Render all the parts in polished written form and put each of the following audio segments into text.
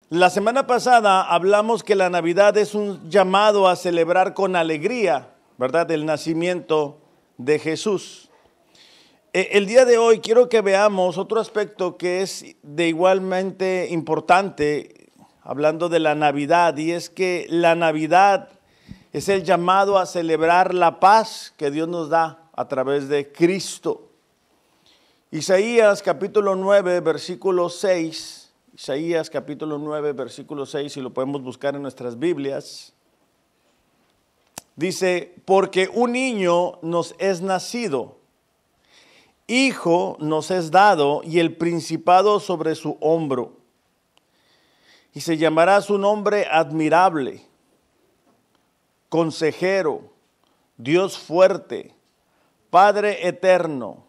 La semana pasada hablamos que la Navidad es un llamado a celebrar con alegría, ¿verdad?, el nacimiento de Jesús. El día de hoy quiero que veamos otro aspecto que es de igualmente importante, hablando de la Navidad, y es que la Navidad es el llamado a celebrar la paz que Dios nos da a través de Cristo. Isaías capítulo 9, versículo 6. Isaías capítulo 9, versículo 6, si lo podemos buscar en nuestras Biblias. Dice, porque un niño nos es nacido, hijo nos es dado, y el principado sobre su hombro. Y se llamará su nombre admirable, consejero, Dios fuerte, Padre eterno,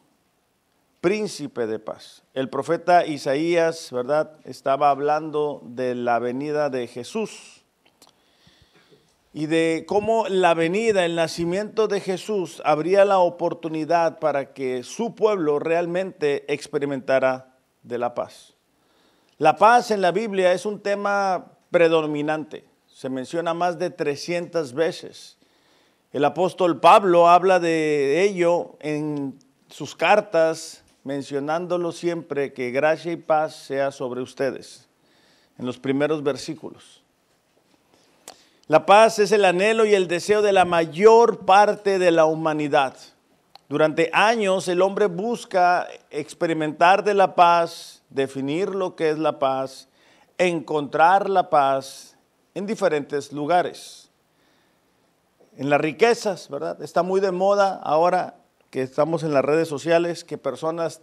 príncipe de paz. El profeta Isaías, ¿verdad?, estaba hablando de la venida de Jesús y de cómo la venida, el nacimiento de Jesús abría la oportunidad para que su pueblo realmente experimentara de la paz. La paz en la Biblia es un tema predominante, se menciona más de 300 veces. El apóstol Pablo habla de ello en sus cartas, mencionándolo siempre, que gracia y paz sea sobre ustedes, en los primeros versículos. La paz es el anhelo y el deseo de la mayor parte de la humanidad. Durante años el hombre busca experimentar de la paz, definir lo que es la paz, encontrar la paz en diferentes lugares. En las riquezas, ¿verdad? Está muy de moda ahora que estamos en las redes sociales, que personas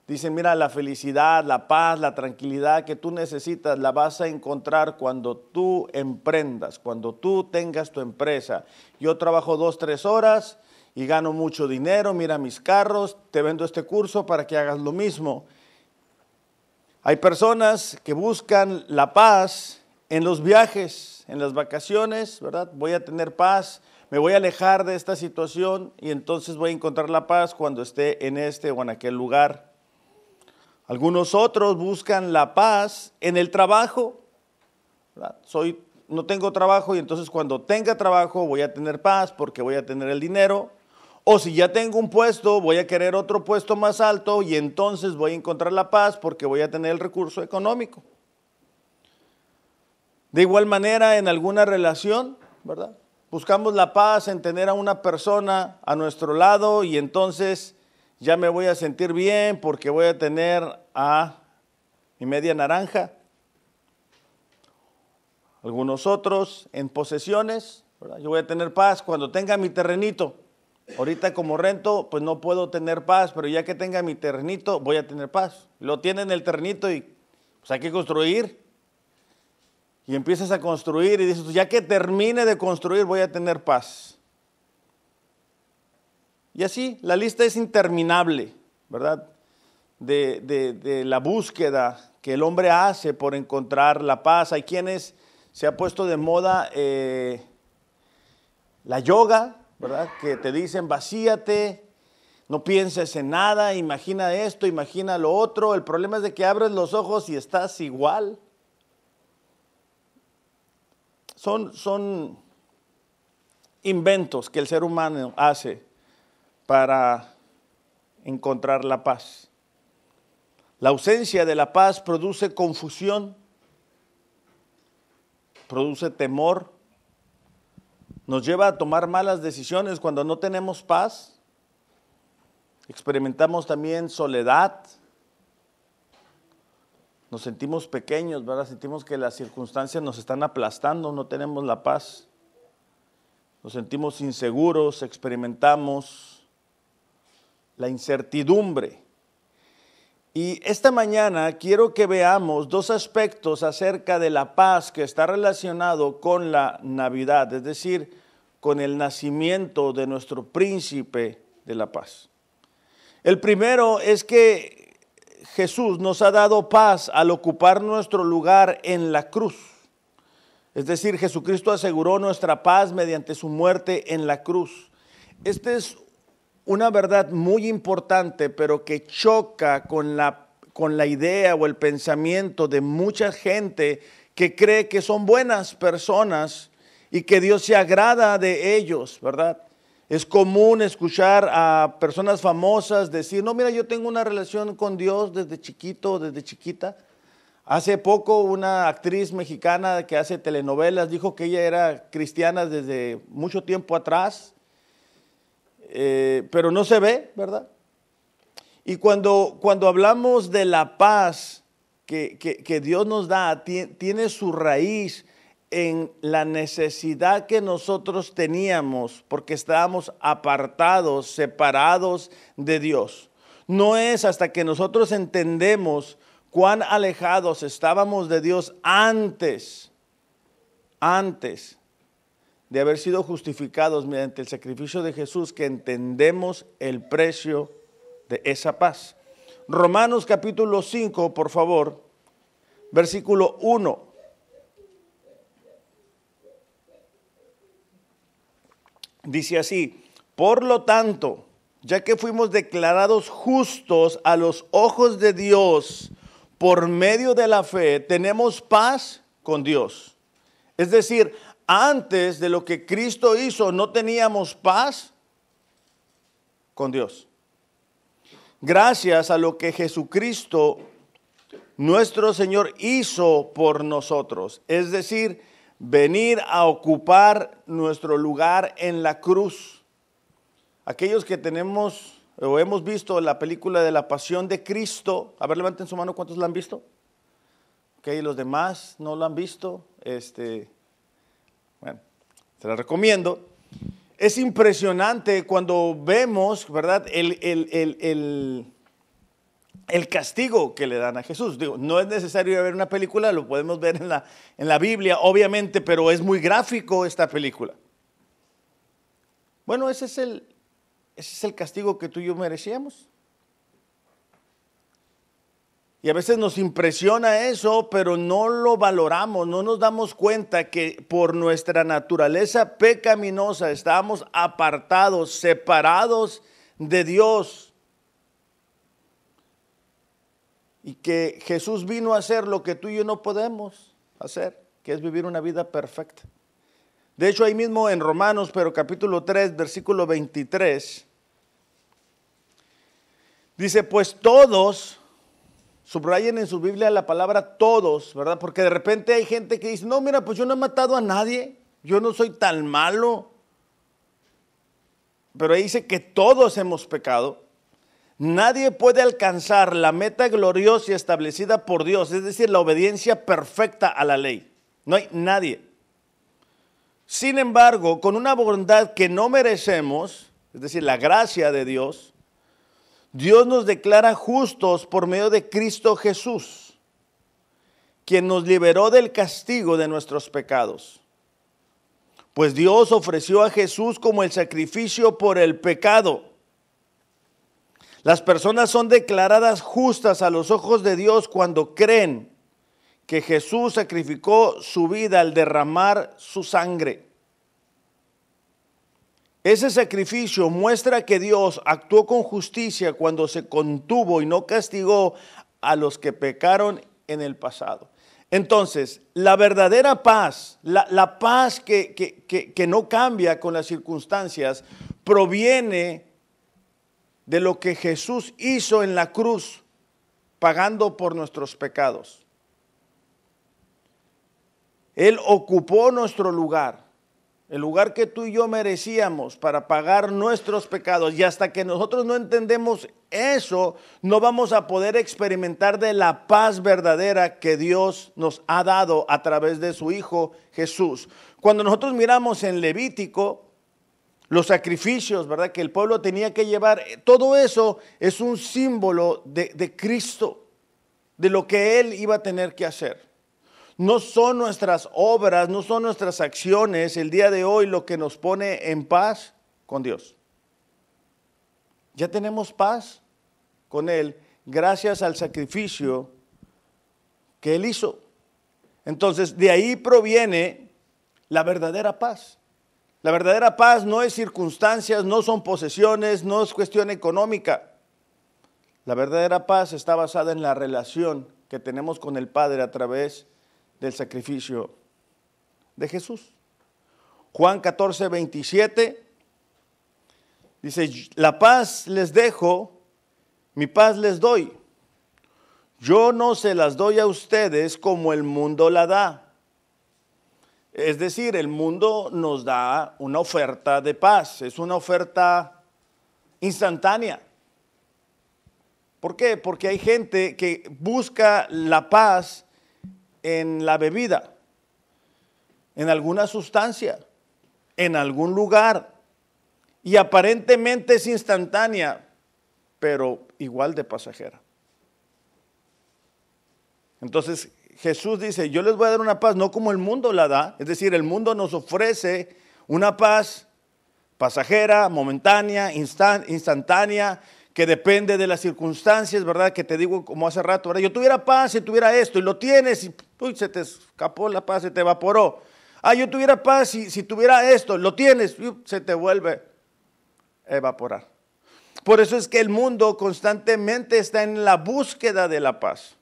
dicen, mira, la felicidad, la paz, la tranquilidad que tú necesitas la vas a encontrar cuando tú emprendas, cuando tú tengas tu empresa. Yo trabajo 2-3 horas y gano mucho dinero, mira mis carros, te vendo este curso para que hagas lo mismo. Hay personas que buscan la paz en los viajes, en las vacaciones, ¿verdad? Voy a tener paz, me voy a alejar de esta situación y entonces voy a encontrar la paz cuando esté en este o en aquel lugar. Algunos otros buscan la paz en el trabajo, ¿verdad? No tengo trabajo y entonces cuando tenga trabajo voy a tener paz porque voy a tener el dinero. O si ya tengo un puesto, voy a querer otro puesto más alto y entonces voy a encontrar la paz porque voy a tener el recurso económico. De igual manera en alguna relación, ¿verdad? Buscamos la paz en tener a una persona a nuestro lado y entonces ya me voy a sentir bien porque voy a tener a mi media naranja. Algunos otros en posesiones, ¿verdad? Yo voy a tener paz cuando tenga mi terrenito. Ahorita como rento, pues no puedo tener paz, pero ya que tenga mi terrenito, voy a tener paz. Lo tienen el terrenito y pues hay que construir. Y empiezas a construir y dices, ya que termine de construir voy a tener paz. Y así, la lista es interminable, ¿verdad? De la búsqueda que el hombre hace por encontrar la paz. Hay quienes se ha puesto de moda la yoga, ¿verdad? Que te dicen, vacíate, no pienses en nada, imagina esto, imagina lo otro. El problema es de que abres los ojos y estás igual. Son inventos que el ser humano hace para encontrar la paz. La ausencia de la paz produce confusión, produce temor, nos lleva a tomar malas decisiones cuando no tenemos paz. Experimentamos también soledad. Nos sentimos pequeños, ¿verdad? Sentimos que las circunstancias nos están aplastando, no tenemos la paz. Nos sentimos inseguros, experimentamos la incertidumbre. Y esta mañana quiero que veamos dos aspectos acerca de la paz que está relacionado con la Navidad, es decir, con el nacimiento de nuestro príncipe de la paz. El primero es que Jesús nos ha dado paz al ocupar nuestro lugar en la cruz. Es decir, Jesucristo aseguró nuestra paz mediante su muerte en la cruz. Esta es una verdad muy importante, pero que choca con la idea o el pensamiento de mucha gente que cree que son buenas personas y que Dios se agrada de ellos, ¿verdad? Es común escuchar a personas famosas decir, no, mira, yo tengo una relación con Dios desde chiquito, desde chiquita. Hace poco una actriz mexicana que hace telenovelas dijo que ella era cristiana desde mucho tiempo atrás, pero no se ve, ¿verdad? Y cuando hablamos de la paz que Dios nos da, tiene su raíz en la necesidad que nosotros teníamos porque estábamos apartados, separados de Dios. No es hasta que nosotros entendemos cuán alejados estábamos de Dios antes de haber sido justificados mediante el sacrificio de Jesús que entendemos el precio de esa paz. Romanos capítulo 5, por favor, versículo 1. Dice así, por lo tanto, ya que fuimos declarados justos a los ojos de Dios por medio de la fe, tenemos paz con Dios. Es decir, antes de lo que Cristo hizo, no teníamos paz con Dios. Gracias a lo que Jesucristo, nuestro Señor, hizo por nosotros. Es decir, venir a ocupar nuestro lugar en la cruz. Aquellos que tenemos o hemos visto la película de la Pasión de Cristo, a ver, levanten su mano, ¿cuántos la han visto? Ok, los demás no la han visto. Bueno, se la recomiendo. Es impresionante cuando vemos, ¿verdad?, el castigo que le dan a Jesús. Digo, no es necesario ver una película, lo podemos ver en la Biblia, obviamente, pero es muy gráfico esta película. Bueno, ese es el castigo que tú y yo merecíamos. Y a veces nos impresiona eso, pero no lo valoramos, no nos damos cuenta que por nuestra naturaleza pecaminosa estábamos apartados, separados de Dios. Y que Jesús vino a hacer lo que tú y yo no podemos hacer, que es vivir una vida perfecta. De hecho, ahí mismo en Romanos, pero capítulo 3, versículo 23, dice, pues todos, subrayen en su Biblia la palabra todos, ¿verdad? Porque de repente hay gente que dice, no, mira, pues yo no he matado a nadie, yo no soy tan malo. Pero ahí dice que todos hemos pecado. Nadie puede alcanzar la meta gloriosa y establecida por Dios, es decir, la obediencia perfecta a la ley. No hay nadie. Sin embargo, con una bondad que no merecemos, es decir, la gracia de Dios, Dios nos declara justos por medio de Cristo Jesús, quien nos liberó del castigo de nuestros pecados. Pues Dios ofreció a Jesús como el sacrificio por el pecado. Las personas son declaradas justas a los ojos de Dios cuando creen que Jesús sacrificó su vida al derramar su sangre. Ese sacrificio muestra que Dios actuó con justicia cuando se contuvo y no castigó a los que pecaron en el pasado. Entonces, la verdadera paz, la paz que no cambia con las circunstancias, proviene de lo que Jesús hizo en la cruz, pagando por nuestros pecados. Él ocupó nuestro lugar, el lugar que tú y yo merecíamos para pagar nuestros pecados. Y hasta que nosotros no entendemos eso, no vamos a poder experimentar de la paz verdadera que Dios nos ha dado a través de su Hijo Jesús. Cuando nosotros miramos en Levítico, los sacrificios, ¿verdad?, que el pueblo tenía que llevar, todo eso es un símbolo de Cristo, de lo que Él iba a tener que hacer. No son nuestras obras, no son nuestras acciones el día de hoy lo que nos pone en paz con Dios. Ya tenemos paz con Él gracias al sacrificio que Él hizo. Entonces, de ahí proviene la verdadera paz. La verdadera paz no es circunstancias, no son posesiones, no es cuestión económica. La verdadera paz está basada en la relación que tenemos con el Padre a través del sacrificio de Jesús. Juan 14, 27 dice, la paz les dejo, mi paz les doy. Yo no se las doy a ustedes como el mundo la da. Es decir, el mundo nos da una oferta de paz, es una oferta instantánea. ¿Por qué? Porque hay gente que busca la paz en la bebida, en alguna sustancia, en algún lugar, y aparentemente es instantánea, pero igual de pasajera. Entonces Jesús dice, yo les voy a dar una paz no como el mundo la da, es decir, el mundo nos ofrece una paz pasajera, momentánea, instantánea, que depende de las circunstancias, ¿verdad? Que te digo como hace rato, ¿verdad? Yo tuviera paz si tuviera esto y lo tienes y se te escapó la paz, se te evaporó. Yo tuviera paz si tuviera esto, lo tienes, se te vuelve a evaporar. Por eso es que el mundo constantemente está en la búsqueda de la paz.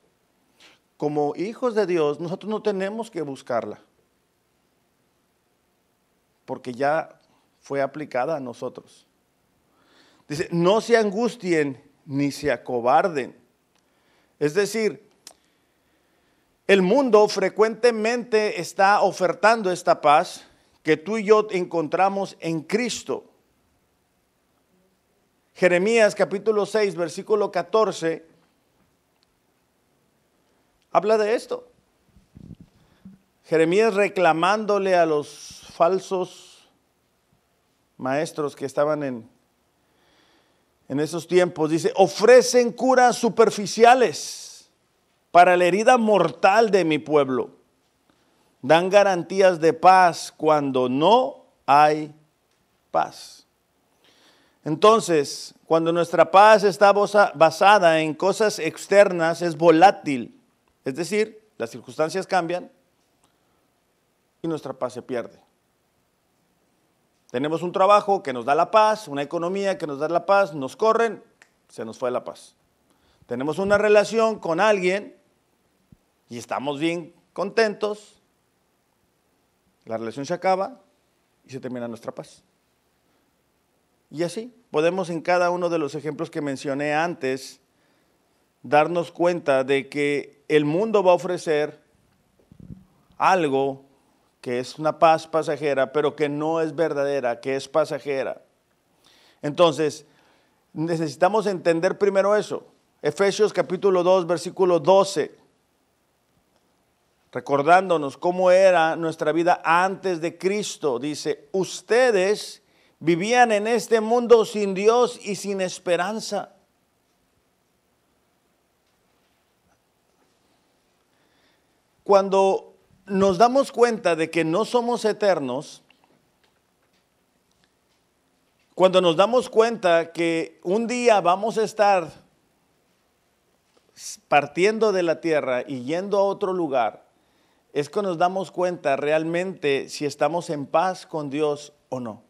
Como hijos de Dios, nosotros no tenemos que buscarla, porque ya fue aplicada a nosotros. Dice, no se angustien ni se acobarden. Es decir, el mundo frecuentemente está ofertando esta paz que tú y yo encontramos en Cristo. Jeremías capítulo 6, versículo 14, habla de esto. Jeremías reclamándole a los falsos maestros que estaban en esos tiempos, dice, ofrecen curas superficiales para la herida mortal de mi pueblo. Dan garantías de paz cuando no hay paz. Entonces, cuando nuestra paz está basada en cosas externas, es volátil. Es decir, las circunstancias cambian y nuestra paz se pierde. Tenemos un trabajo que nos da la paz, una economía que nos da la paz, nos corren, se nos fue la paz. Tenemos una relación con alguien y estamos bien contentos, la relación se acaba y se termina nuestra paz. Y así podemos en cada uno de los ejemplos que mencioné antes darnos cuenta de que el mundo va a ofrecer algo que es una paz pasajera, pero que no es verdadera, que es pasajera. Entonces, necesitamos entender primero eso. Efesios capítulo 2, versículo 12. Recordándonos cómo era nuestra vida antes de Cristo. Dice, ustedes vivían en este mundo sin Dios y sin esperanza. Cuando nos damos cuenta de que no somos eternos, cuando nos damos cuenta que un día vamos a estar partiendo de la tierra y yendo a otro lugar, es que nos damos cuenta realmente si estamos en paz con Dios o no.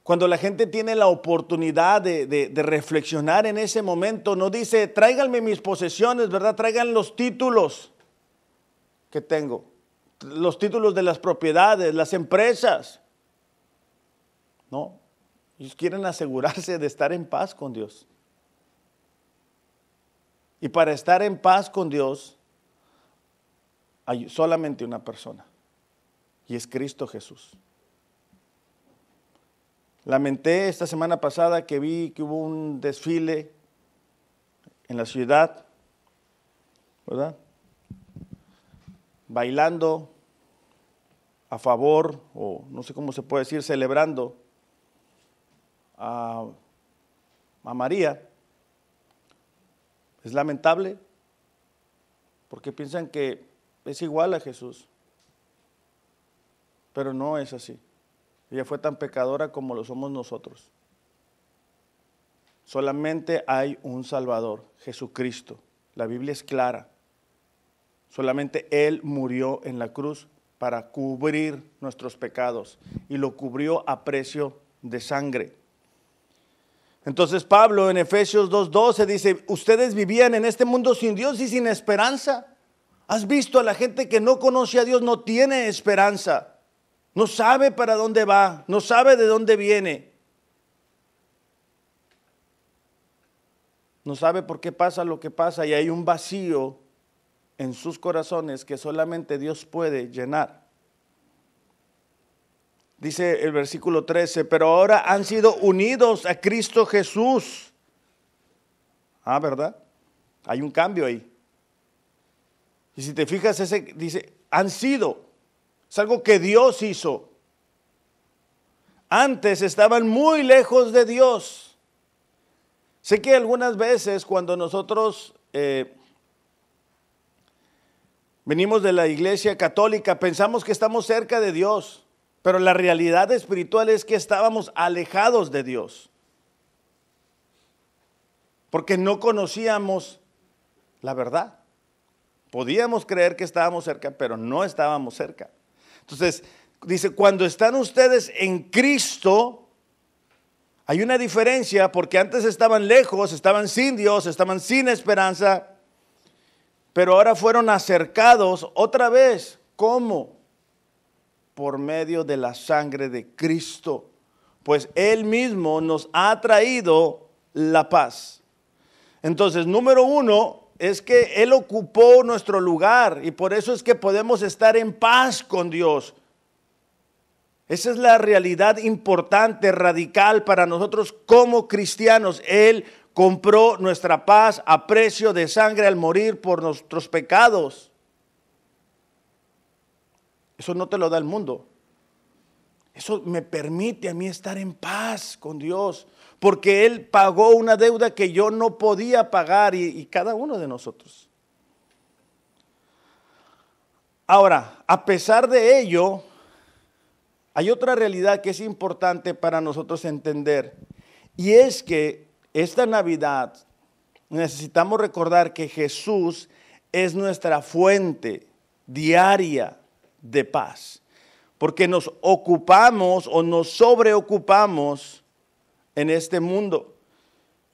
Cuando la gente tiene la oportunidad de reflexionar en ese momento, no dice, tráiganme mis posesiones, ¿verdad? Traigan los títulos que tengo, los títulos de las propiedades, las empresas. No, ellos quieren asegurarse de estar en paz con Dios. Y para estar en paz con Dios, hay solamente una persona, y es Cristo Jesús. Lamenté esta semana pasada que vi que hubo un desfile en la ciudad, ¿verdad? Bailando a favor, o no sé cómo se puede decir, celebrando a María. Es lamentable porque piensan que es igual a Jesús, pero no es así. Ella fue tan pecadora como lo somos nosotros. Solamente hay un Salvador, Jesucristo. La Biblia es clara. Solamente Él murió en la cruz para cubrir nuestros pecados y lo cubrió a precio de sangre. Entonces Pablo en Efesios 2:12 dice, ustedes vivían en este mundo sin Dios y sin esperanza. ¿Has visto a la gente que no conoce a Dios? No tiene esperanza. No sabe para dónde va, no sabe de dónde viene. No sabe por qué pasa lo que pasa y hay un vacío en sus corazones que solamente Dios puede llenar. Dice el versículo 13, pero ahora han sido unidos a Cristo Jesús. Ah, ¿verdad? Hay un cambio ahí. Y si te fijas, dice, han sido. Es algo que Dios hizo. Antes estaban muy lejos de Dios. Sé que algunas veces cuando nosotros venimos de la iglesia católica, pensamos que estamos cerca de Dios. Pero la realidad espiritual es que estábamos alejados de Dios. Porque no conocíamos la verdad. Podíamos creer que estábamos cerca, pero no estábamos cerca. Entonces, dice, cuando están ustedes en Cristo, hay una diferencia porque antes estaban lejos, estaban sin Dios, estaban sin esperanza, pero ahora fueron acercados otra vez. ¿Cómo? Por medio de la sangre de Cristo, pues Él mismo nos ha traído la paz. Entonces, número uno, es que Él ocupó nuestro lugar y por eso es que podemos estar en paz con Dios. Esa es la realidad importante, radical para nosotros como cristianos. Él compró nuestra paz a precio de sangre al morir por nuestros pecados. Eso no te lo da el mundo. Eso me permite a mí estar en paz con Dios, porque Él pagó una deuda que yo no podía pagar y cada uno de nosotros. Ahora, a pesar de ello, hay otra realidad que es importante para nosotros entender, y es que esta Navidad necesitamos recordar que Jesús es nuestra fuente diaria de paz, porque nos ocupamos o nos sobreocupamos en este mundo.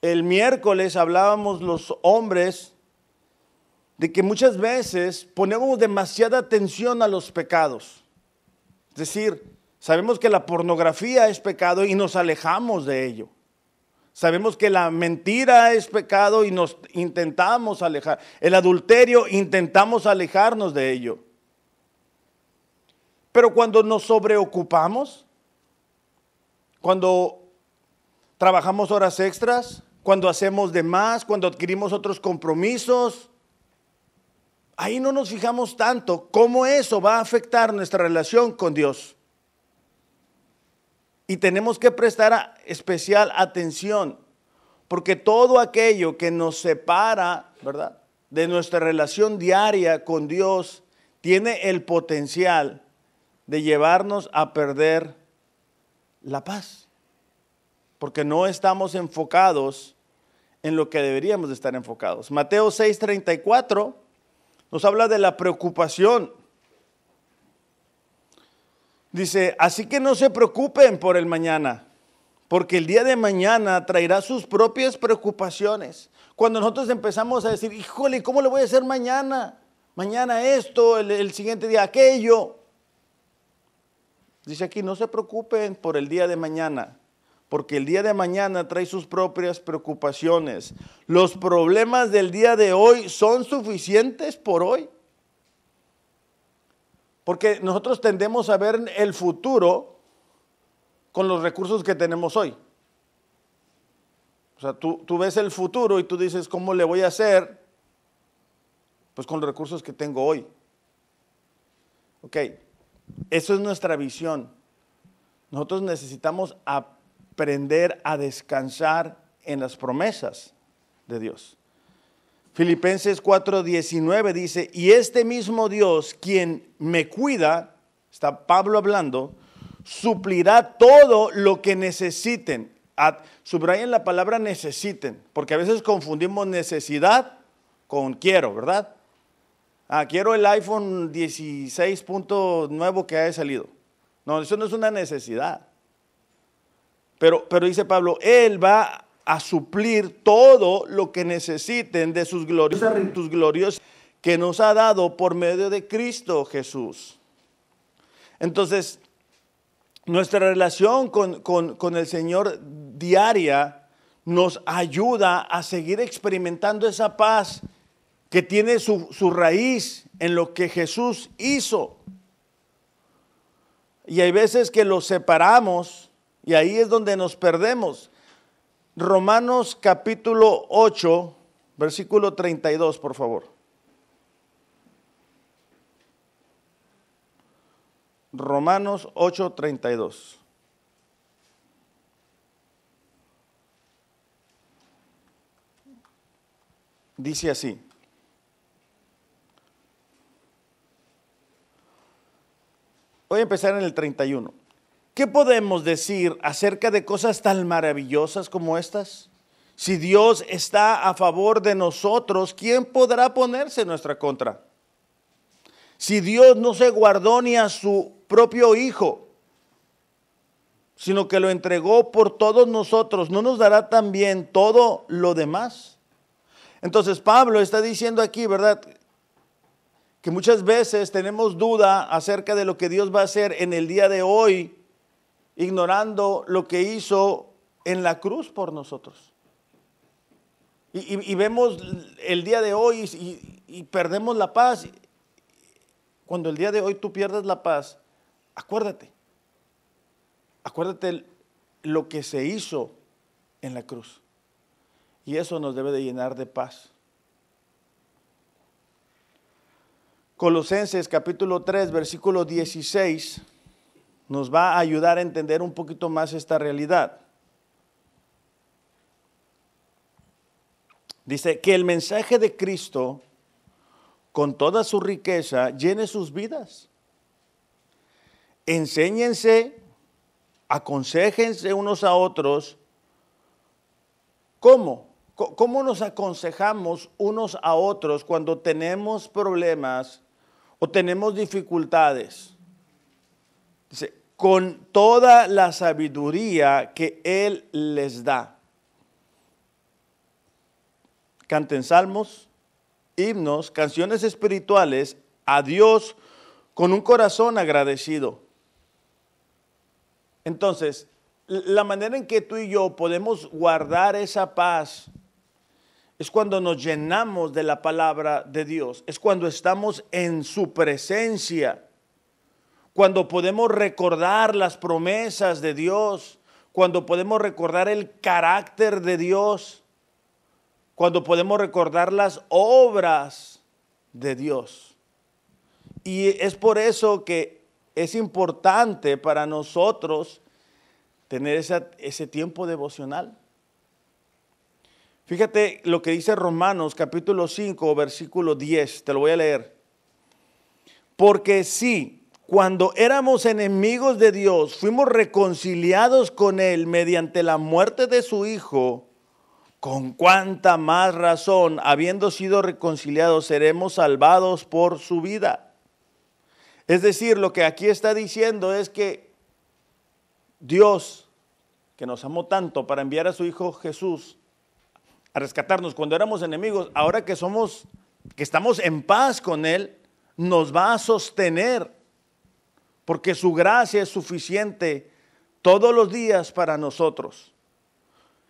El miércoles hablábamos los hombres de que muchas veces ponemos demasiada atención a los pecados. Es decir, sabemos que la pornografía es pecado y nos alejamos de ello. Sabemos que la mentira es pecado y nos intentamos alejar. El adulterio, intentamos alejarnos de ello. Pero cuando nos sobreocupamos, cuando trabajamos horas extras, cuando hacemos de más, cuando adquirimos otros compromisos, ahí no nos fijamos tanto cómo eso va a afectar nuestra relación con Dios. Y tenemos que prestar especial atención, porque todo aquello que nos separa, ¿verdad?, de nuestra relación diaria con Dios, tiene el potencial de llevarnos a perder la paz, porque no estamos enfocados en lo que deberíamos de estar enfocados. Mateo 6:34 nos habla de la preocupación. Dice, así que no se preocupen por el mañana, porque el día de mañana traerá sus propias preocupaciones. Cuando nosotros empezamos a decir, híjole, ¿cómo le voy a hacer mañana? Mañana esto, el siguiente día aquello. Dice aquí, no se preocupen por el día de mañana, porque el día de mañana trae sus propias preocupaciones. Los problemas del día de hoy son suficientes por hoy. Porque nosotros tendemos a ver el futuro con los recursos que tenemos hoy. O sea, tú ves el futuro y tú dices, ¿cómo le voy a hacer? Pues con los recursos que tengo hoy. Ok. Eso es nuestra visión. Nosotros necesitamos aprender a descansar en las promesas de Dios. Filipenses 4:19 dice, y este mismo Dios, quien me cuida, está Pablo hablando, suplirá todo lo que necesiten. Subrayen la palabra necesiten, porque a veces confundimos necesidad con quiero, ¿verdad? Quiero el iPhone 16 nuevo que haya salido. No, eso no es una necesidad. Pero dice Pablo, Él va a suplir todo lo que necesiten de sus gloriosas que nos ha dado por medio de Cristo Jesús. Entonces, nuestra relación con el Señor diaria nos ayuda a seguir experimentando esa paz que tiene su raíz en lo que Jesús hizo. Y hay veces que los separamos y ahí es donde nos perdemos. Romanos capítulo 8, versículo 32, por favor. Romanos 8, 32. Dice así. Voy a empezar en el 31. ¿Qué podemos decir acerca de cosas tan maravillosas como estas? Si Dios está a favor de nosotros, ¿quién podrá ponerse en nuestra contra? Si Dios no se guardó ni a su propio Hijo, sino que lo entregó por todos nosotros, ¿no nos dará también todo lo demás? Entonces Pablo está diciendo aquí, ¿verdad?, que muchas veces tenemos duda acerca de lo que Dios va a hacer en el día de hoy, ignorando lo que hizo en la cruz por nosotros. Y vemos el día de hoy y perdemos la paz. Cuando el día de hoy tú pierdes la paz, acuérdate lo que se hizo en la cruz. Y eso nos debe de llenar de paz. Colosenses capítulo 3, versículo 16, nos va a ayudar a entender un poquito más esta realidad. Dice que el mensaje de Cristo, con toda su riqueza, llene sus vidas. Enséñense, aconséjense unos a otros. ¿Cómo? ¿Cómo nos aconsejamos unos a otros cuando tenemos problemas o tenemos dificultades? Dice, con toda la sabiduría que Él les da. Canten salmos, himnos, canciones espirituales a Dios con un corazón agradecido. Entonces, la manera en que tú y yo podemos guardar esa paz es cuando nos llenamos de la palabra de Dios, es cuando estamos en su presencia, cuando podemos recordar las promesas de Dios, cuando podemos recordar el carácter de Dios, cuando podemos recordar las obras de Dios. Y es por eso que es importante para nosotros tener ese tiempo devocional. Fíjate lo que dice Romanos capítulo 5, versículo 10, te lo voy a leer. Porque sí, cuando éramos enemigos de Dios, fuimos reconciliados con Él mediante la muerte de su Hijo, con cuánta más razón, habiendo sido reconciliados, seremos salvados por su vida. Es decir, lo que aquí está diciendo es que Dios, que nos amó tanto para enviar a su Hijo Jesús a rescatarnos cuando éramos enemigos, ahora que estamos en paz con Él, nos va a sostener, porque su gracia es suficiente todos los días para nosotros.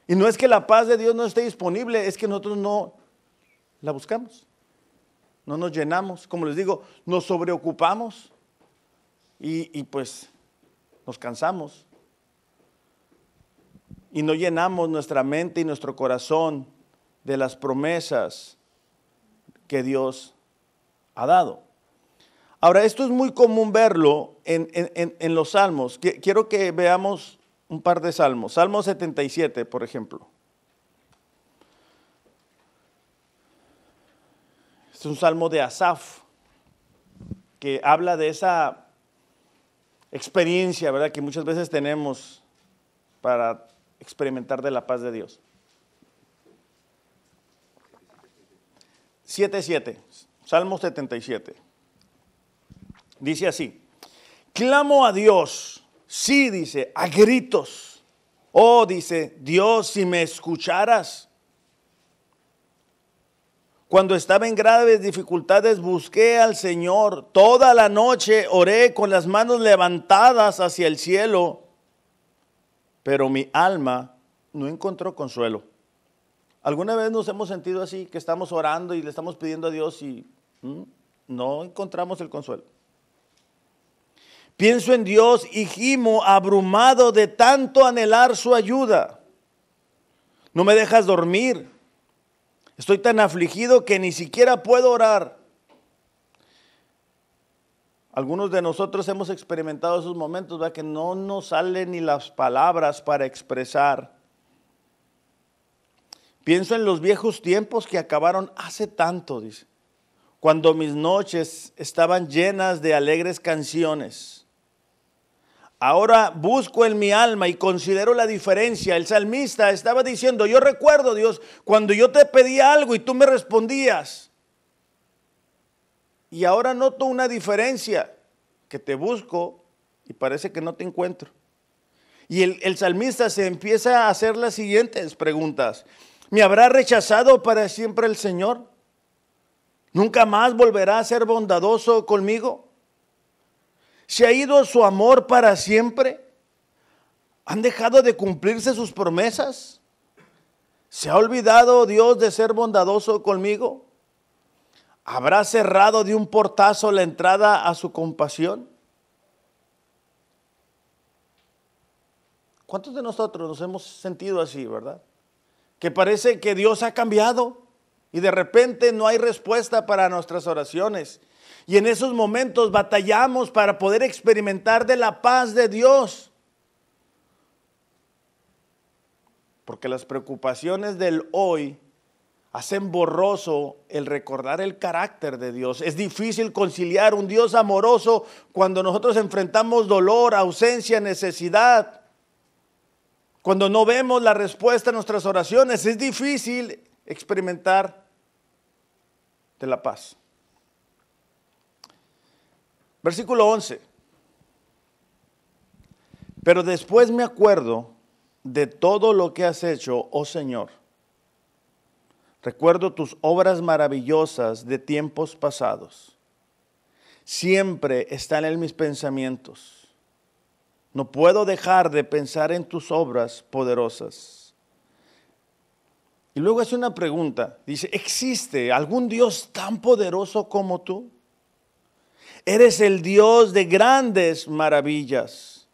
Y no es que la paz de Dios no esté disponible, es que nosotros no la buscamos, no nos llenamos, como les digo, nos sobreocupamos y pues nos cansamos. Y no llenamos nuestra mente y nuestro corazón de las promesas que Dios ha dado. Ahora, esto es muy común verlo en los salmos. Quiero que veamos un par de salmos. Salmo 77, por ejemplo. Es un salmo de Asaf, que habla de esa experiencia, ¿verdad?, que muchas veces tenemos para experimentar de la paz de Dios. 7:7, Salmo 77. Dice así: clamo a Dios, sí, dice, a gritos. Oh, dice, Dios, si me escucharas. Cuando estaba en graves dificultades, busqué al Señor. Toda la noche oré con las manos levantadas hacia el cielo, pero mi alma no encontró consuelo. ¿Alguna vez nos hemos sentido así, que estamos orando y le estamos pidiendo a Dios y no encontramos el consuelo? Pienso en Dios y gimo abrumado de tanto anhelar su ayuda. No me dejas dormir. Estoy tan afligido que ni siquiera puedo orar. Algunos de nosotros hemos experimentado esos momentos, ¿verdad? Que no nos salen ni las palabras para expresar. Pienso en los viejos tiempos que acabaron hace tanto, dice, cuando mis noches estaban llenas de alegres canciones. Ahora busco en mi alma y considero la diferencia. El salmista estaba diciendo, yo recuerdo, Dios, cuando yo te pedía algo y tú me respondías. Y ahora noto una diferencia, que te busco y parece que no te encuentro. Y el salmista se empieza a hacer las siguientes preguntas. ¿Me habrá rechazado para siempre el Señor? ¿Nunca más volverá a ser bondadoso conmigo? ¿Se ha ido su amor para siempre? ¿Han dejado de cumplirse sus promesas? ¿Se ha olvidado Dios de ser bondadoso conmigo? ¿Habrá cerrado de un portazo la entrada a su compasión? ¿Cuántos de nosotros nos hemos sentido así, verdad? Que parece que Dios ha cambiado y de repente no hay respuesta para nuestras oraciones. Y en esos momentos batallamos para poder experimentar de la paz de Dios. Porque las preocupaciones del hoy hacen borroso el recordar el carácter de Dios. Es difícil conciliar un Dios amoroso cuando nosotros enfrentamos dolor, ausencia, necesidad. Cuando no vemos la respuesta a nuestras oraciones, es difícil experimentar de la paz. Versículo 11. Pero después me acuerdo de todo lo que has hecho, oh Señor. Recuerdo tus obras maravillosas de tiempos pasados. Siempre están en mis pensamientos. No puedo dejar de pensar en tus obras poderosas. Y luego hace una pregunta. Dice, ¿existe algún Dios tan poderoso como tú? Eres el Dios de grandes maravillas.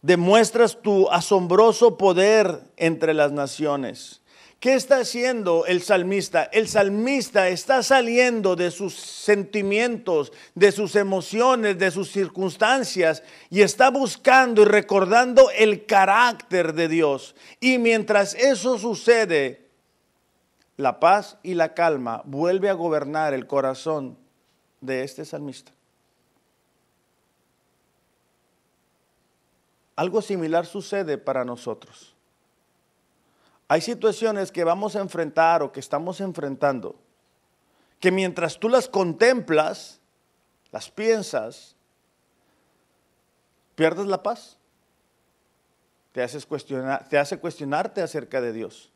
Demuestras tu asombroso poder entre las naciones. ¿Qué está haciendo el salmista? El salmista está saliendo de sus sentimientos, de sus emociones, de sus circunstancias y está buscando y recordando el carácter de Dios. Y mientras eso sucede, la paz y la calma vuelve a gobernar el corazón de este salmista. Algo similar sucede para nosotros. Hay situaciones que vamos a enfrentar o que estamos enfrentando, que mientras tú las contemplas, las piensas, pierdes la paz. Te hace cuestionarte acerca de Dios.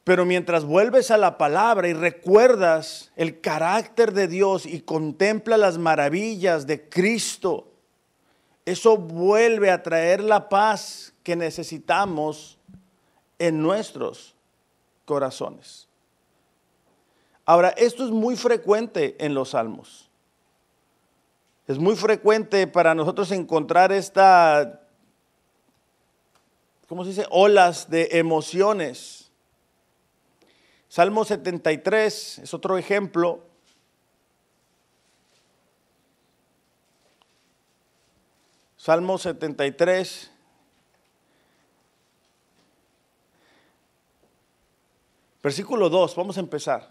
Pero mientras vuelves a la palabra y recuerdas el carácter de Dios y contemplas las maravillas de Cristo, eso vuelve a traer la paz que necesitamos en nuestros corazones. Ahora, esto es muy frecuente en los salmos. Es muy frecuente para nosotros encontrar olas de emociones. Salmo 73 es otro ejemplo. Salmo 73. Versículo 2, vamos a empezar.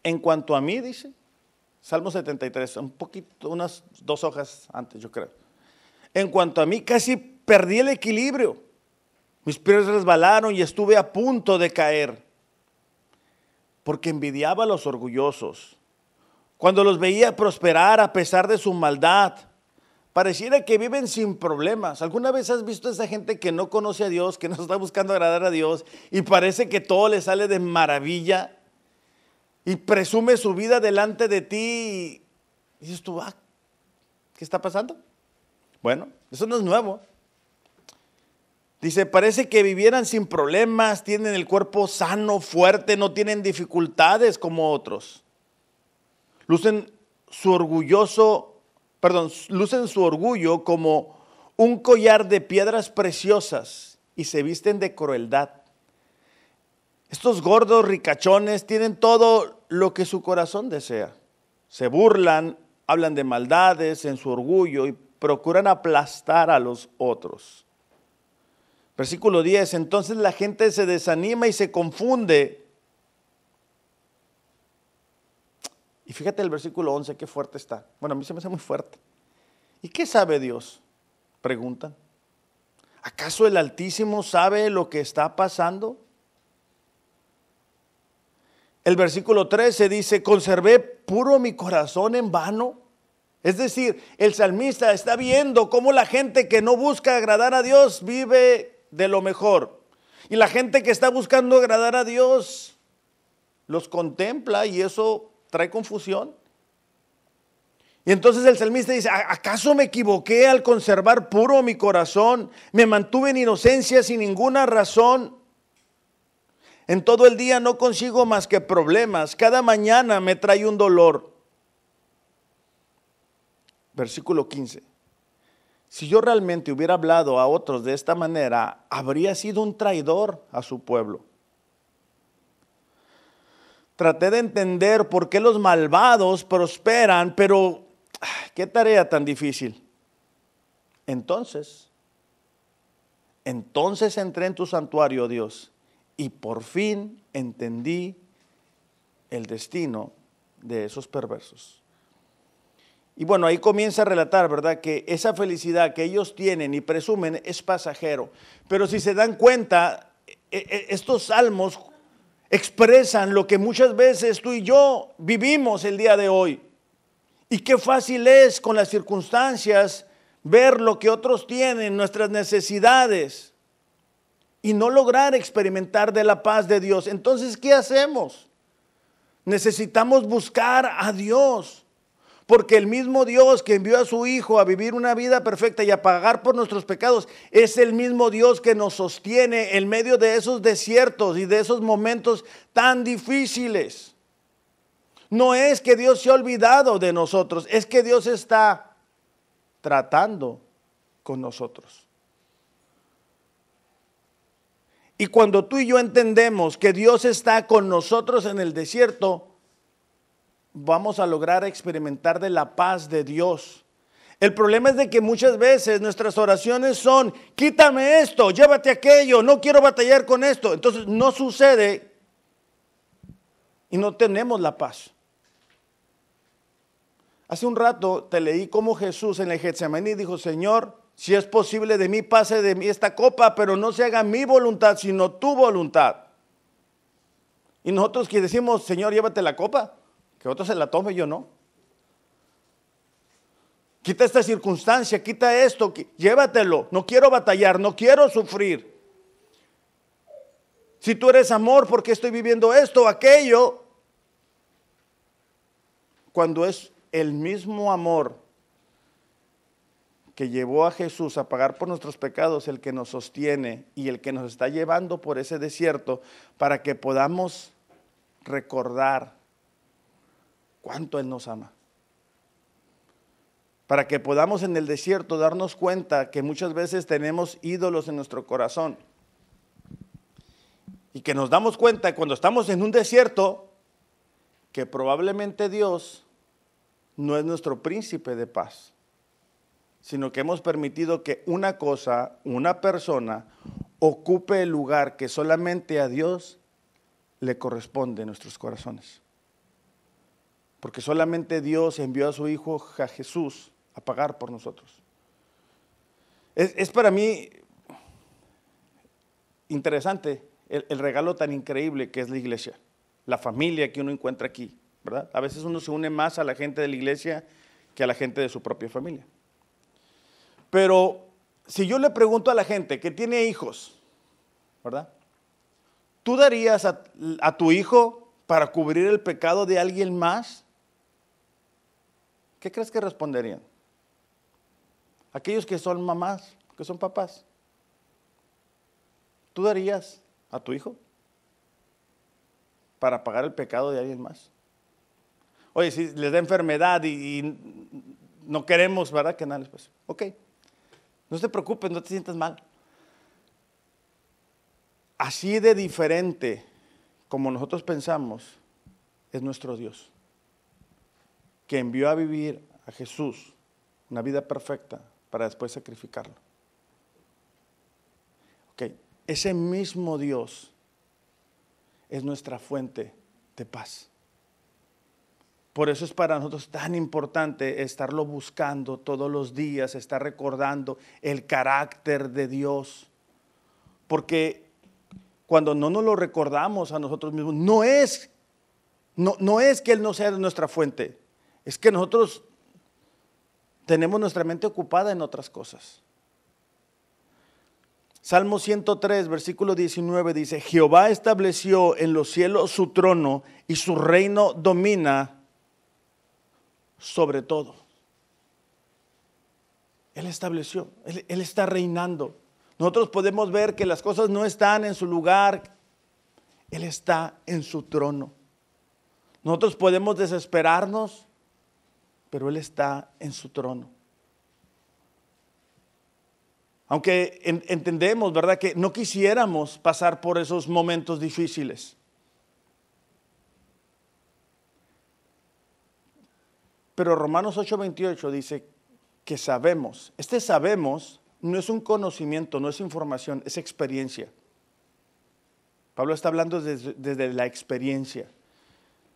En cuanto a mí, dice, Salmo 73, un poquito, unas 2 hojas antes, yo creo. En cuanto a mí, casi perdí el equilibrio. Mis pies resbalaron y estuve a punto de caer, porque envidiaba a los orgullosos. Cuando los veía prosperar a pesar de su maldad, pareciera que viven sin problemas. ¿Alguna vez has visto a esa gente que no conoce a Dios, que no está buscando agradar a Dios y parece que todo le sale de maravilla y presume su vida delante de ti y dices tú, ¿qué está pasando? Bueno, eso no es nuevo. Dice, parece que vivieran sin problemas, tienen el cuerpo sano, fuerte, no tienen dificultades como otros. Lucen su orgullo como un collar de piedras preciosas y se visten de crueldad. Estos gordos ricachones tienen todo lo que su corazón desea. Se burlan, hablan de maldades en su orgullo y procuran aplastar a los otros. Versículo 10, entonces la gente se desanima y se confunde. Y fíjate el versículo 11, qué fuerte está. Bueno, a mí se me hace muy fuerte. ¿Y qué sabe Dios? Preguntan. ¿Acaso el Altísimo sabe lo que está pasando? El versículo 13 dice, conservé puro mi corazón en vano. Es decir, el salmista está viendo cómo la gente que no busca agradar a Dios vive de lo mejor. Y la gente que está buscando agradar a Dios los contempla y eso trae confusión. Y entonces el salmista dice, ¿acaso me equivoqué al conservar puro mi corazón? Me mantuve en inocencia sin ninguna razón. En todo el día no consigo más que problemas. Cada mañana me trae un dolor. Versículo 15. Si yo realmente hubiera hablado a otros de esta manera, habría sido un traidor a su pueblo. Traté de entender por qué los malvados prosperan, pero qué tarea tan difícil. Entonces entré en tu santuario, Dios, y por fin entendí el destino de esos perversos. Y bueno, ahí comienza a relatar, ¿verdad?, que esa felicidad que ellos tienen y presumen es pasajero. Pero si se dan cuenta, estos salmos expresan lo que muchas veces tú y yo vivimos el día de hoy. Y qué fácil es con las circunstancias ver lo que otros tienen, nuestras necesidades, y no lograr experimentar de la paz de Dios. Entonces, ¿qué hacemos? Necesitamos buscar a Dios. Porque el mismo Dios que envió a su Hijo a vivir una vida perfecta y a pagar por nuestros pecados, es el mismo Dios que nos sostiene en medio de esos desiertos y de esos momentos tan difíciles. No es que Dios se ha olvidado de nosotros, es que Dios está tratando con nosotros. Y cuando tú y yo entendemos que Dios está con nosotros en el desierto, vamos a lograr experimentar de la paz de Dios. El problema es de que muchas veces nuestras oraciones son, quítame esto, llévate aquello, no quiero batallar con esto. Entonces no sucede y no tenemos la paz. Hace un rato te leí cómo Jesús en el Getsemaní dijo, Señor, si es posible de mí pase de mí esta copa, pero no se haga mi voluntad, sino tu voluntad. Y nosotros que decimos, Señor, llévate la copa, que otro se la tome, yo no. Quita esta circunstancia, quita esto, llévatelo. No quiero batallar, no quiero sufrir. Si tú eres amor, ¿por qué estoy viviendo esto o aquello? Cuando es el mismo amor que llevó a Jesús a pagar por nuestros pecados, el que nos sostiene y el que nos está llevando por ese desierto para que podamos recordar cuánto Él nos ama. Para que podamos en el desierto darnos cuenta que muchas veces tenemos ídolos en nuestro corazón. Y que nos damos cuenta cuando estamos en un desierto que probablemente Dios no es nuestro príncipe de paz, sino que hemos permitido que una cosa, una persona, ocupe el lugar que solamente a Dios le corresponde en nuestros corazones. Porque solamente Dios envió a su Hijo, a Jesús, a pagar por nosotros. Es para mí interesante el regalo tan increíble que es la iglesia, la familia que uno encuentra aquí, ¿verdad? A veces uno se une más a la gente de la iglesia que a la gente de su propia familia. Pero si yo le pregunto a la gente que tiene hijos, ¿verdad? ¿Tú darías a tu hijo para cubrir el pecado de alguien más? ¿Qué crees que responderían? Aquellos que son mamás, que son papás. ¿Tú darías a tu hijo para pagar el pecado de alguien más? Oye, si les da enfermedad y no queremos, ¿verdad? Que nada les pase. Ok, no te preocupes, no te sientas mal. Así de diferente como nosotros pensamos es nuestro Dios, que envió a vivir a Jesús una vida perfecta para después sacrificarlo. Ok, ese mismo Dios es nuestra fuente de paz. Por eso es para nosotros tan importante estarlo buscando todos los días, estar recordando el carácter de Dios. Porque cuando no nos lo recordamos a nosotros mismos, no es que Él no sea nuestra fuente, es que nosotros tenemos nuestra mente ocupada en otras cosas. Salmo 103, versículo 19 dice: Jehová estableció en los cielos su trono y su reino domina sobre todo. Él estableció, Él está reinando. Nosotros podemos ver que las cosas no están en su lugar, Él está en su trono. Nosotros podemos desesperarnos, pero Él está en su trono. Aunque entendemos, ¿verdad?, que no quisiéramos pasar por esos momentos difíciles. Pero Romanos 8:28 dice que sabemos. Este sabemos no es un conocimiento, no es información, es experiencia. Pablo está hablando desde la experiencia.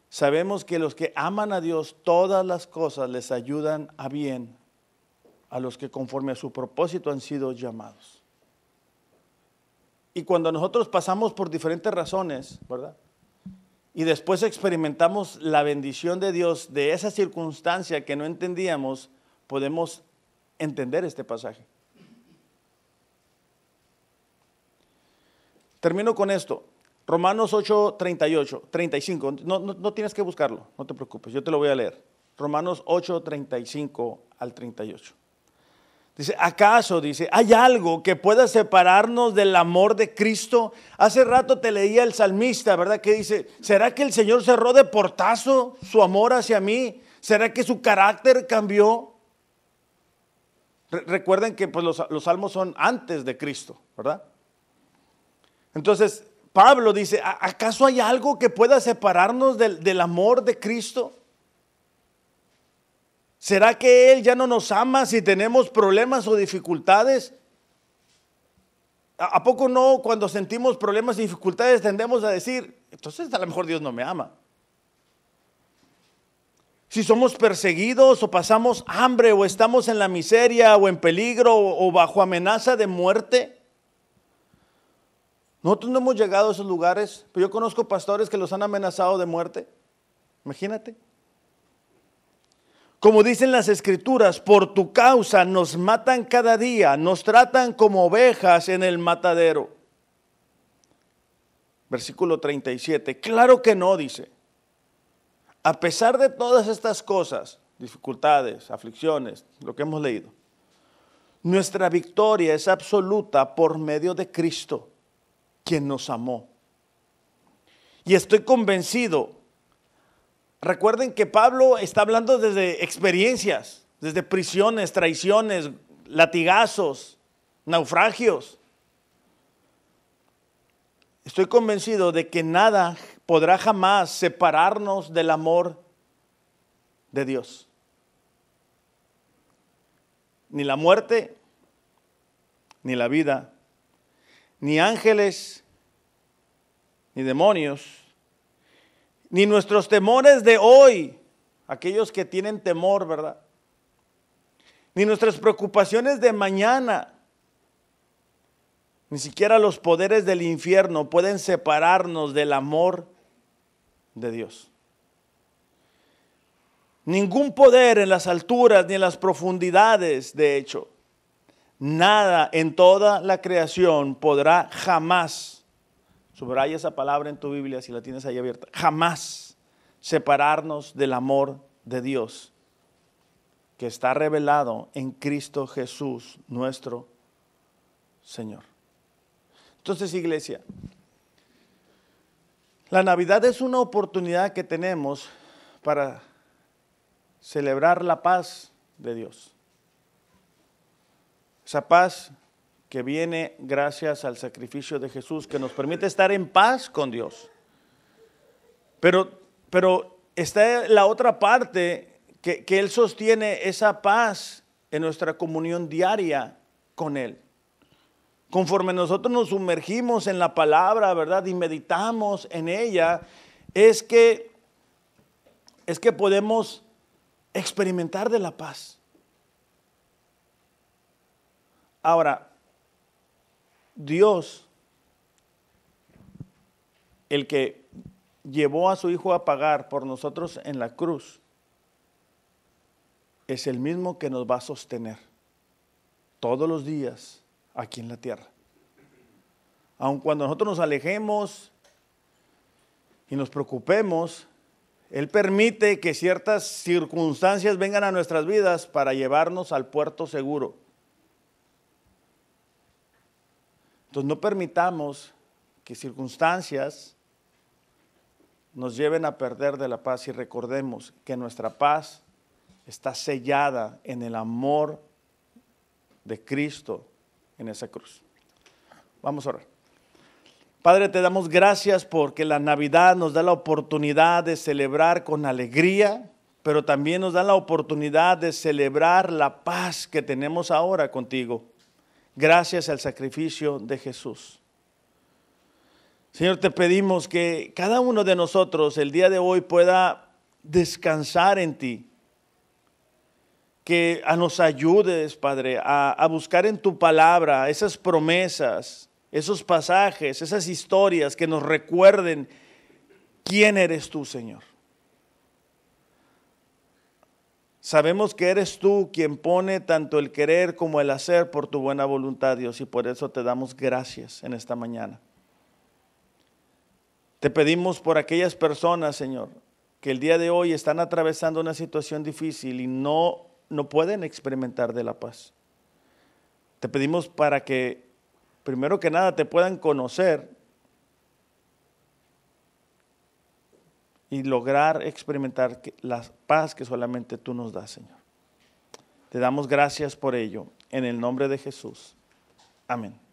Sabemos que los que aman a Dios, todas las cosas les ayudan a bien a los que conforme a su propósito han sido llamados. Y cuando nosotros pasamos por diferentes razones, ¿verdad?, y después experimentamos la bendición de Dios de esa circunstancia que no entendíamos, podemos entender este pasaje. Termino con esto. Romanos 8:38, 35. No tienes que buscarlo, no te preocupes, yo te lo voy a leer. Romanos 8:35 al 38. Dice, ¿acaso, dice, hay algo que pueda separarnos del amor de Cristo? Hace rato te leía el salmista, ¿verdad?, que dice, ¿será que el Señor cerró de portazo su amor hacia mí? ¿Será que su carácter cambió? Recuerden que pues, los salmos son antes de Cristo, ¿verdad? Entonces, Pablo dice, ¿acaso hay algo que pueda separarnos del amor de Cristo? ¿Será que Él ya no nos ama si tenemos problemas o dificultades? ¿A poco no cuando sentimos problemas y dificultades tendemos a decir, entonces a lo mejor Dios no me ama? Si somos perseguidos o pasamos hambre o estamos en la miseria o en peligro o bajo amenaza de muerte. Nosotros no hemos llegado a esos lugares, pero yo conozco pastores que los han amenazado de muerte. Imagínate. Como dicen las escrituras, por tu causa nos matan cada día, nos tratan como ovejas en el matadero. Versículo 37, claro que no, dice. A pesar de todas estas cosas, dificultades, aflicciones, lo que hemos leído, nuestra victoria es absoluta por medio de Cristo, quien nos amó. Y estoy convencido. Recuerden que Pablo está hablando desde experiencias, desde prisiones, traiciones, latigazos, naufragios. Estoy convencido de que nada podrá jamás separarnos del amor de Dios. Ni la muerte, ni la vida, ni ángeles, ni demonios, ni nuestros temores de hoy, aquellos que tienen temor, ¿verdad? Ni nuestras preocupaciones de mañana, ni siquiera los poderes del infierno pueden separarnos del amor de Dios. Ningún poder en las alturas ni en las profundidades, de hecho, Nada en toda la creación podrá jamás, subraya esa palabra en tu Biblia si la tienes ahí abierta, jamás separarnos del amor de Dios que está revelado en Cristo Jesús, nuestro Señor. Entonces, iglesia, la Navidad es una oportunidad que tenemos para celebrar la paz de Dios. Esa paz que viene gracias al sacrificio de Jesús, que nos permite estar en paz con Dios. Pero está la otra parte, que Él sostiene esa paz en nuestra comunión diaria con Él. Conforme nosotros nos sumergimos en la palabra, ¿verdad? Y meditamos en ella, es que podemos experimentar de la paz. Ahora, Dios, el que llevó a su Hijo a pagar por nosotros en la cruz, es el mismo que nos va a sostener todos los días aquí en la tierra. Aun cuando nosotros nos alejemos y nos preocupemos, Él permite que ciertas circunstancias vengan a nuestras vidas para llevarnos al puerto seguro. Entonces no permitamos que circunstancias nos lleven a perder de la paz, y recordemos que nuestra paz está sellada en el amor de Cristo en esa cruz. Vamos a orar. Padre, te damos gracias porque la Navidad nos da la oportunidad de celebrar con alegría, pero también nos da la oportunidad de celebrar la paz que tenemos ahora contigo, gracias al sacrificio de Jesús. Señor, te pedimos que cada uno de nosotros el día de hoy pueda descansar en ti, que nos ayudes, Padre, a buscar en tu palabra esas promesas, esos pasajes, esas historias que nos recuerden quién eres tú, Señor. Sabemos que eres tú quien pone tanto el querer como el hacer por tu buena voluntad, Dios, y por eso te damos gracias en esta mañana. Te pedimos por aquellas personas, Señor, que el día de hoy están atravesando una situación difícil y no pueden experimentar de la paz. Te pedimos para que, primero que nada, te puedan conocer y lograr experimentar la paz que solamente tú nos das, Señor. Te damos gracias por ello, en el nombre de Jesús. Amén.